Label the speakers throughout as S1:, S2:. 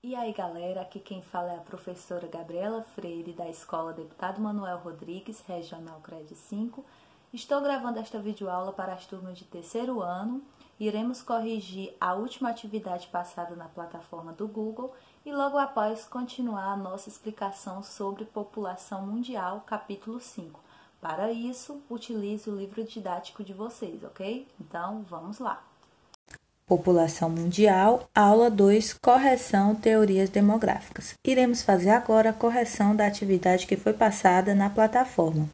S1: E aí galera, aqui quem fala é a professora Gabriela Freire da Escola Deputado Manuel Rodrigues, Regional CRED 5. Estou gravando esta videoaula para as turmas de terceiro ano. Iremos corrigir a última atividade passada na plataforma do Google e logo após continuar a nossa explicação sobre população mundial, capítulo 5. Para isso, utilize o livro didático de vocês, ok? Então, vamos lá! População mundial, aula 2, correção, teorias demográficas. Iremos fazer agora a correção da atividade que foi passada na plataforma.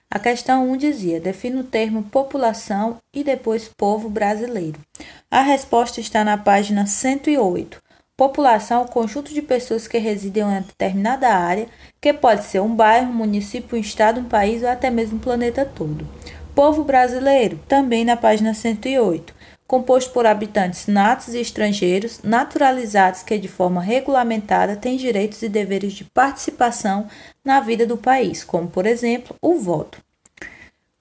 S1: A questão 1 dizia, defina o termo população e depois povo brasileiro. A resposta está na página 108. População é o conjunto de pessoas que residem em uma determinada área, que pode ser um bairro, município, um estado, um país ou até mesmo o planeta todo. Povo brasileiro, também na página 108. Composto por habitantes natos e estrangeiros, naturalizados que de forma regulamentada têm direitos e deveres de participação na vida do país, como, por exemplo, o voto.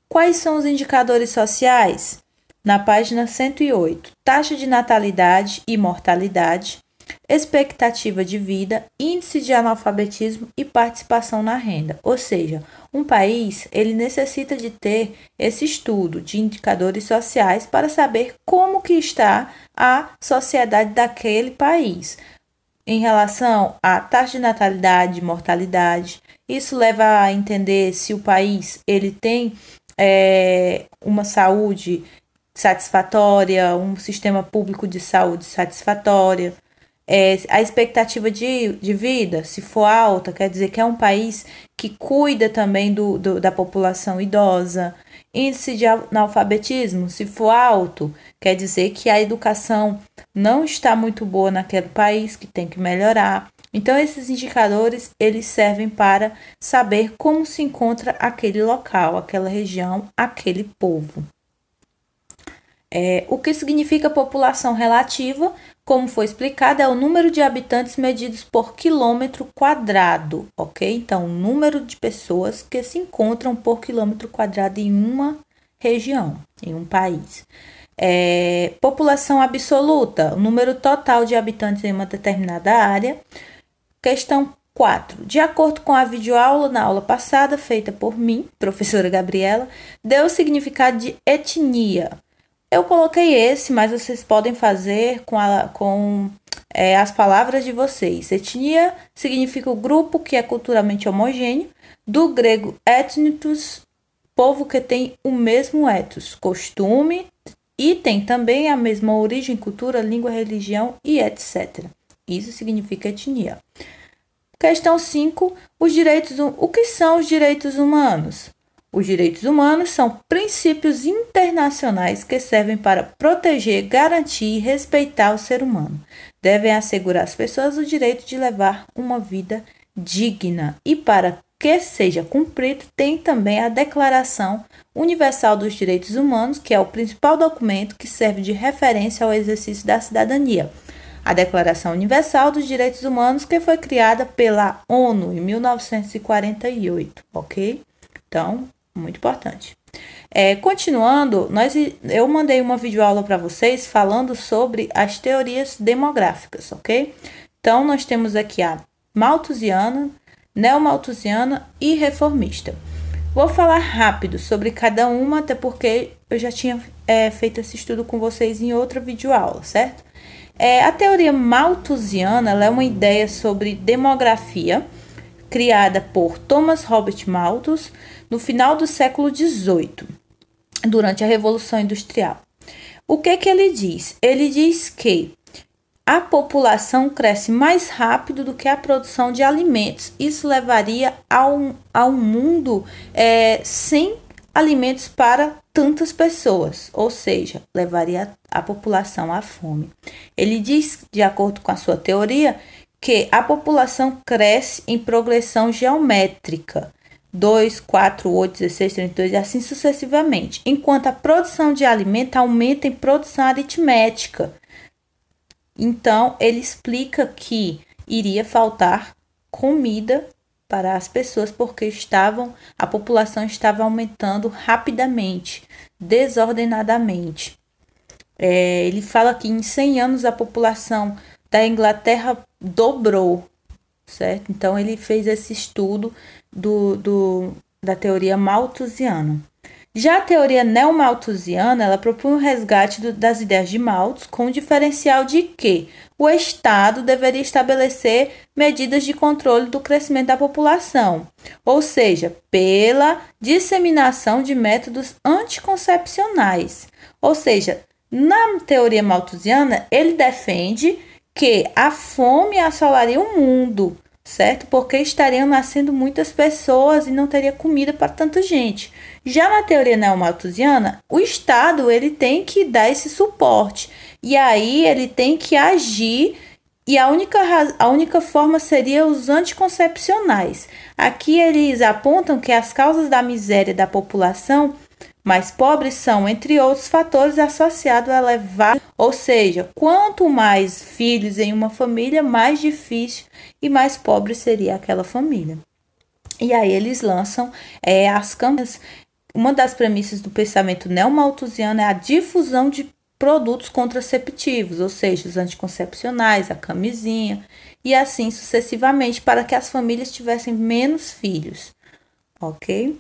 S1: Quais são os indicadores sociais? Na página 108, taxa de natalidade e mortalidade, expectativa de vida, índice de analfabetismo e participação na renda. Ou seja, um país ele necessita de ter esse estudo de indicadores sociais para saber como que está a sociedade daquele país em relação à taxa de natalidade e mortalidade. Isso leva a entender se o país ele tem uma saúde satisfatória, um sistema público de saúde satisfatória. A expectativa de vida, se for alta, quer dizer que é um país que cuida também da população idosa. Índice de analfabetismo, se for alto, quer dizer que a educação não está muito boa naquele país, que tem que melhorar. Então, esses indicadores, eles servem para saber como se encontra aquele local, aquela região, aquele povo. O que significa população relativa, como foi explicado, é o número de habitantes medidos por quilômetro quadrado, ok? Então, o número de pessoas que se encontram por quilômetro quadrado em uma região, em um país. População absoluta, o número total de habitantes em uma determinada área. Questão 4. De acordo com a videoaula na aula passada, feita por mim, professora Gabriela, deu o significado de etnia. Eu coloquei esse, mas vocês podem fazer com as palavras de vocês. Etnia significa o grupo que é culturalmente homogêneo, do grego ethnitos, povo que tem o mesmo ethos, costume, e tem também a mesma origem, cultura, língua, religião e etc. Isso significa etnia. Questão 5. O que são os direitos humanos? Os direitos humanos são princípios internacionais que servem para proteger, garantir e respeitar o ser humano. Devem assegurar às pessoas o direito de levar uma vida digna. E para que seja cumprido, tem também a Declaração Universal dos Direitos Humanos, que é o principal documento que serve de referência ao exercício da cidadania. A Declaração Universal dos Direitos Humanos, que foi criada pela ONU em 1948, ok? Então, muito importante. Continuando, eu mandei uma videoaula para vocês falando sobre as teorias demográficas, ok? Então, nós temos aqui a malthusiana, neomalthusiana e reformista. Vou falar rápido sobre cada uma, até porque eu já tinha feito esse estudo com vocês em outra videoaula, certo? A teoria malthusiana ela é uma ideia sobre demografia, criada por Thomas Robert Malthus no final do século XVIII, durante a Revolução Industrial. O que ele diz? Ele diz que a população cresce mais rápido do que a produção de alimentos. Isso levaria a um mundo sem alimentos para tantas pessoas, ou seja, levaria a população à fome. Ele diz, de acordo com a sua teoria, que a população cresce em progressão geométrica, 2, 4, 8, 16, 32 e assim sucessivamente, enquanto a produção de alimento aumenta em produção aritmética. Então, ele explica que iria faltar comida para as pessoas porque a população estava aumentando rapidamente, desordenadamente. Ele fala que em 100 anos a população da Inglaterra dobrou, certo? Então, ele fez esse estudo da teoria malthusiana. Já a teoria neomalthusiana, ela propõe o resgate das ideias de Malthus com o diferencial de que o Estado deveria estabelecer medidas de controle do crescimento da população, ou seja, pela disseminação de métodos anticoncepcionais. Ou seja, na teoria malthusiana, ele defende que a fome assolaria o mundo, certo? Porque estariam nascendo muitas pessoas e não teria comida para tanta gente. Já na teoria neomalthusiana, o Estado ele tem que dar esse suporte. E aí ele tem que agir e a única forma seria os anticoncepcionais. Aqui eles apontam que as causas da miséria da população mais pobres são, entre outros fatores, associados a elevado, ou seja, quanto mais filhos em uma família, mais difícil e mais pobre seria aquela família. E aí eles lançam as campanhas. Uma das premissas do pensamento neomalthusiano é a difusão de produtos contraceptivos, ou seja, os anticoncepcionais, a camisinha, e assim sucessivamente, para que as famílias tivessem menos filhos, ok?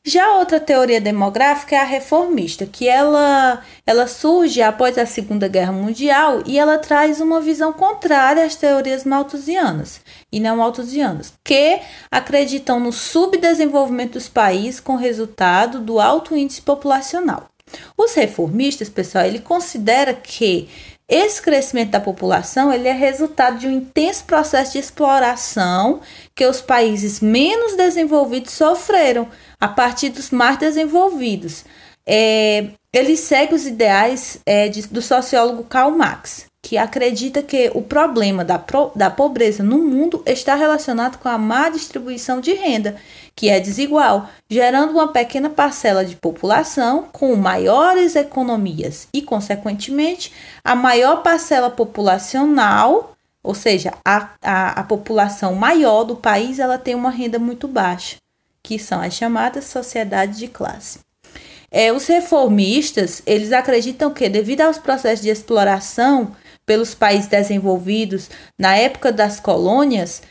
S1: Já outra teoria demográfica é a reformista, que ela surge após a Segunda Guerra Mundial e ela traz uma visão contrária às teorias malthusianas e não malthusianas, que acreditam no subdesenvolvimento dos países com resultado do alto índice populacional. Os reformistas, pessoal, ele considera que esse crescimento da população ele é resultado de um intenso processo de exploração que os países menos desenvolvidos sofreram a partir dos mais desenvolvidos. Ele segue os ideais do sociólogo Karl Marx, que acredita que o problema da pobreza no mundo está relacionado com a má distribuição de renda, que é desigual, gerando uma pequena parcela de população com maiores economias e, consequentemente, a maior parcela populacional, ou seja, a população maior do país, ela tem uma renda muito baixa, que são as chamadas sociedades de classe. Os reformistas, eles acreditam que, devido aos processos de exploração pelos países desenvolvidos na época das colônias,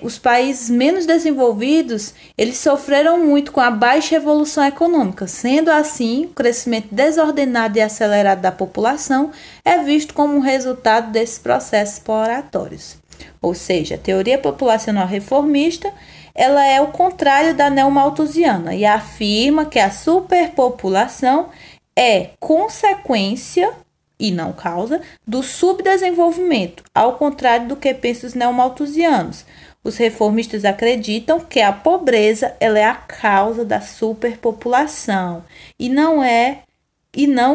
S1: os países menos desenvolvidos, eles sofreram muito com a baixa evolução econômica. Sendo assim, o crescimento desordenado e acelerado da população é visto como um resultado desses processos exploratórios. Ou seja, a teoria populacional reformista ela é o contrário da neomalthusiana e afirma que a superpopulação é consequência e não causa do subdesenvolvimento, ao contrário do que pensam os neomalthusianos. Os reformistas acreditam que a pobreza ela é a causa da superpopulação e não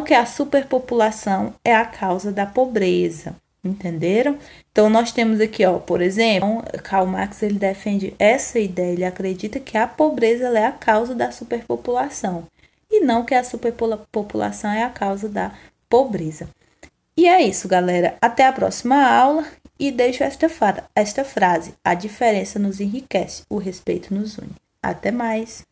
S1: que a superpopulação é a causa da pobreza. Entenderam? Então, nós temos aqui, por exemplo, Karl Marx ele defende essa ideia, ele acredita que a pobreza ela é a causa da superpopulação e não que a superpopulação é a causa da pobreza. E é isso, galera. Até a próxima aula e deixo esta frase. A diferença nos enriquece, o respeito nos une. Até mais!